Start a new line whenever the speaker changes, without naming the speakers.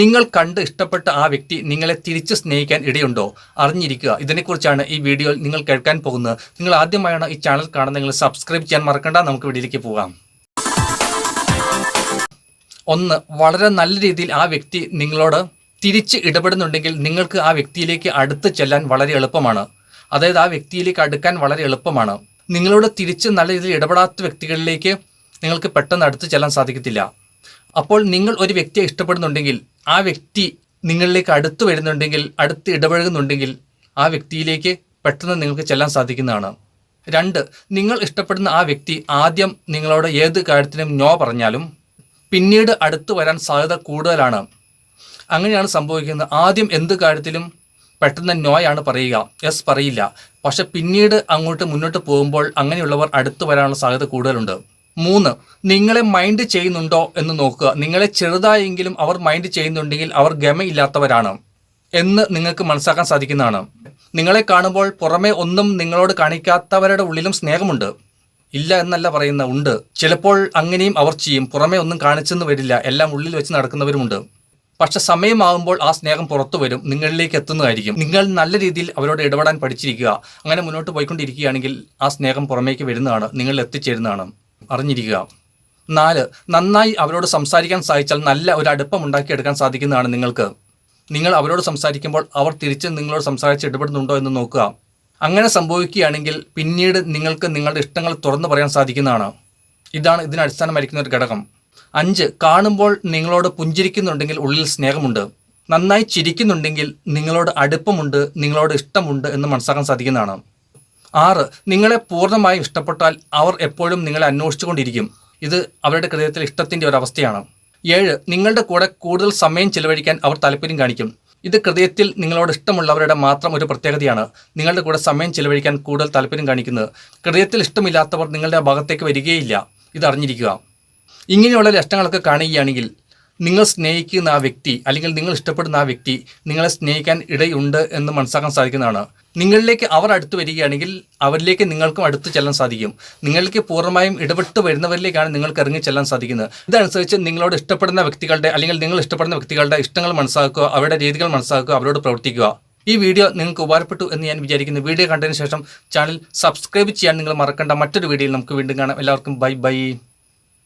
നിങ്ങൾ കണ്ട് ഇഷ്ടപ്പെട്ട ആ വ്യക്തി നിങ്ങളെ തിരിച്ച് സ്നേഹിക്കാൻ ഇടയുണ്ടോ? അറിഞ്ഞിരിക്കുക. ഇതിനെക്കുറിച്ചാണ് ഈ വീഡിയോയിൽ നിങ്ങൾ കേൾക്കാൻ പോകുന്നത്. നിങ്ങൾ ആദ്യമായാണ് ഈ ചാനൽ കാണുന്നത്, നിങ്ങൾ സബ്സ്ക്രൈബ് ചെയ്യാൻ മറക്കണ്ട. നമുക്ക് വീഡിയോയിലേക്ക് പോകാം. 1. വളരെ നല്ല രീതിയിൽ ആ വ്യക്തി നിങ്ങളോട് തിരിച്ച് ഇടപെടുന്നുണ്ടെങ്കിൽ നിങ്ങൾക്ക് ആ വ്യക്തിയിലേക്ക് അടുത്ത് ചെല്ലാൻ വളരെ എളുപ്പമാണ്. അതായത് ആ വ്യക്തിയിലേക്ക് അടുക്കാൻ വളരെ എളുപ്പമാണ്. നിങ്ങളോട് തിരിച്ച് നല്ല രീതിയിൽ ഇടപെടാത്ത വ്യക്തികളിലേക്ക് നിങ്ങൾക്ക് പെട്ടെന്ന് അടുത്ത് ചെല്ലാൻ സാധിക്കത്തില്ല. അപ്പോൾ നിങ്ങൾ ഒരു വ്യക്തിയെ ഇഷ്ടപ്പെടുന്നുണ്ടെങ്കിൽ, ആ വ്യക്തി നിങ്ങളിലേക്ക് അടുത്ത് വരുന്നുണ്ടെങ്കിൽ, അടുത്ത് ഇടപഴകുന്നുണ്ടെങ്കിൽ ആ വ്യക്തിയിലേക്ക് പെട്ടെന്ന് നിങ്ങൾക്ക് ചെല്ലാൻ സാധിക്കുന്നതാണ്. 2. നിങ്ങൾ ഇഷ്ടപ്പെടുന്ന ആ വ്യക്തി ആദ്യം നിങ്ങളോട് ഏത് കാര്യത്തിനും നോ പറഞ്ഞാലും പിന്നീട് അടുത്ത് വരാൻ സാധ്യത കൂടുതലാണ്. അങ്ങനെയാണ് സംഭവിക്കുന്നത്. ആദ്യം എന്ത് കാര്യത്തിലും പെട്ടെന്ന് നോയാണ് പറയുക, യെസ് പറയില്ല. പക്ഷെ പിന്നീട് മുന്നോട്ട് പോകുമ്പോൾ അങ്ങനെയുള്ളവർ അടുത്ത് വരാനുള്ള സാധ്യത കൂടുതലുണ്ട്. 3. നിങ്ങളെ മൈൻഡ് ചെയ്യുന്നുണ്ടോ എന്ന് നോക്കുക. നിങ്ങളെ ചെറുതായെങ്കിലും അവർ മൈൻഡ് ചെയ്യുന്നുണ്ടെങ്കിൽ അവർ ഗമയില്ലാത്തവരാണ് എന്ന് നിങ്ങൾക്ക് മനസ്സിലാക്കാൻ സാധിക്കുന്നതാണ്. നിങ്ങളെ കാണുമ്പോൾ പുറമേ ഒന്നും നിങ്ങളോട് കാണിക്കാത്തവരുടെ ഉള്ളിലും സ്നേഹമുണ്ട്. ഇല്ല എന്നല്ല പറയുന്ന, ഉണ്ട്. ചിലപ്പോൾ അങ്ങനെയും അവർ ചെയ്യും. പുറമേ ഒന്നും കാണിച്ചെന്ന് വരില്ല, എല്ലാം ഉള്ളിൽ വെച്ച് നടക്കുന്നവരുമുണ്ട്. പക്ഷെ സമയമാകുമ്പോൾ ആ സ്നേഹം പുറത്തു വരും, നിങ്ങളിലേക്ക് എത്തുന്നതായിരിക്കും. നിങ്ങൾ നല്ല രീതിയിൽ അവരോട് ഇടപെടാൻ പഠിച്ചിരിക്കുക. അങ്ങനെ മുന്നോട്ട് പോയിക്കൊണ്ടിരിക്കുകയാണെങ്കിൽ ആ സ്നേഹം പുറമേക്ക് വരുന്നതാണ്, നിങ്ങളിൽ എത്തിച്ചേരുന്നതാണ്. അറിഞ്ഞിരിക്കുക. 4. നന്നായി അവരോട് സംസാരിക്കാൻ സാധിച്ചാൽ നല്ല ഒരു അടുപ്പം ഉണ്ടാക്കിയെടുക്കാൻ സാധിക്കുന്നതാണ് നിങ്ങൾക്ക്. നിങ്ങൾ അവരോട് സംസാരിക്കുമ്പോൾ അവർ തിരിച്ച് നിങ്ങളോട് സംസാരിച്ച് ഇടപെടുന്നുണ്ടോ എന്ന് നോക്കുക. അങ്ങനെ സംഭവിക്കുകയാണെങ്കിൽ പിന്നീട് നിങ്ങൾക്ക് നിങ്ങളുടെ ഇഷ്ടങ്ങൾ തുറന്നു പറയാൻ സാധിക്കുന്നതാണ്. ഇതാണ് ഇതിന് അടിസ്ഥാനമായിരിക്കുന്ന ഒരു ഘടകം. 5. കാണുമ്പോൾ നിങ്ങളോട് പുഞ്ചിരിക്കുന്നുണ്ടെങ്കിൽ ഉള്ളിൽ സ്നേഹമുണ്ട്. നന്നായി ചിരിക്കുന്നുണ്ടെങ്കിൽ നിങ്ങളോട് അടുപ്പമുണ്ട്, നിങ്ങളോട് ഇഷ്ടമുണ്ട് എന്ന് മനസ്സിലാക്കാൻ സാധിക്കുന്നതാണ്. 6. നിങ്ങളെ പൂർണ്ണമായും ഇഷ്ടപ്പെട്ടാൽ അവർ എപ്പോഴും നിങ്ങളെ അന്വേഷിച്ചുകൊണ്ടിരിക്കും. ഇത് അവരുടെ ഹൃദയത്തിൽ ഇഷ്ടത്തിൻ്റെ ഒരവസ്ഥയാണ്. 7. നിങ്ങളുടെ കൂടെ കൂടുതൽ സമയം ചിലവഴിക്കാൻ അവർ താല്പര്യം കാണിക്കും. ഇത് ഹൃദയത്തിൽ നിങ്ങളോട് ഇഷ്ടമുള്ളവരുടെ മാത്രം ഒരു പ്രത്യേകതയാണ്. നിങ്ങളുടെ കൂടെ സമയം ചിലവഴിക്കാൻ കൂടുതൽ താല്പര്യം കാണിക്കുന്നത്. ഹൃദയത്തിൽ ഇഷ്ടമില്ലാത്തവർ നിങ്ങളുടെ ഭാഗത്തേക്ക് വരികയില്ല. ഇത് അറിഞ്ഞിരിക്കുക. ഇങ്ങനെയുള്ള ലക്ഷണങ്ങളൊക്കെ കാണുകയാണെങ്കിൽ നിങ്ങൾ സ്നേഹിക്കുന്ന ആ വ്യക്തി അല്ലെങ്കിൽ നിങ്ങൾ ഇഷ്ടപ്പെടുന്ന ആ വ്യക്തി നിങ്ങളെ സ്നേഹിക്കാൻ ഇടയുണ്ട് എന്ന് മനസ്സിലാക്കാൻ സാധിക്കുന്നതാണ്. നിങ്ങളിലേക്ക് അവർ അടുത്ത് വരികയാണെങ്കിൽ അവരിലേക്ക് നിങ്ങൾക്കും അടുത്ത് ചെല്ലാൻ സാധിക്കും. നിങ്ങൾക്ക് പൂർണ്ണമായും ഇടപെട്ട് വരുന്നവരിലേക്കാണ് നിങ്ങൾക്ക് ഇറങ്ങി ചെല്ലാൻ സാധിക്കുന്നത്. ഇതനുസരിച്ച് നിങ്ങളോട് ഇഷ്ടപ്പെടുന്ന വ്യക്തികളുടെ അല്ലെങ്കിൽ നിങ്ങൾ ഇഷ്ടപ്പെടുന്ന വ്യക്തികളുടെ ഇഷ്ടങ്ങൾ മനസ്സിലാക്കുക, അവരുടെ രീതികൾ മനസ്സിലാക്കുക, അവരോട് പ്രവർത്തിക്കുക. ഈ വീഡിയോ നിങ്ങൾക്ക് ഉപകാരപ്പെട്ടു എന്ന് ഞാൻ വിചാരിക്കുന്നു. വീഡിയോ കണ്ടതിന് ശേഷം ചാനൽ സബ്സ്ക്രൈബ് ചെയ്യാൻ നിങ്ങൾ മറക്കേണ്ട. മറ്റൊരു വീഡിയോയിൽ നമുക്ക് വീണ്ടും കാണാം. എല്ലാവർക്കും ബൈ.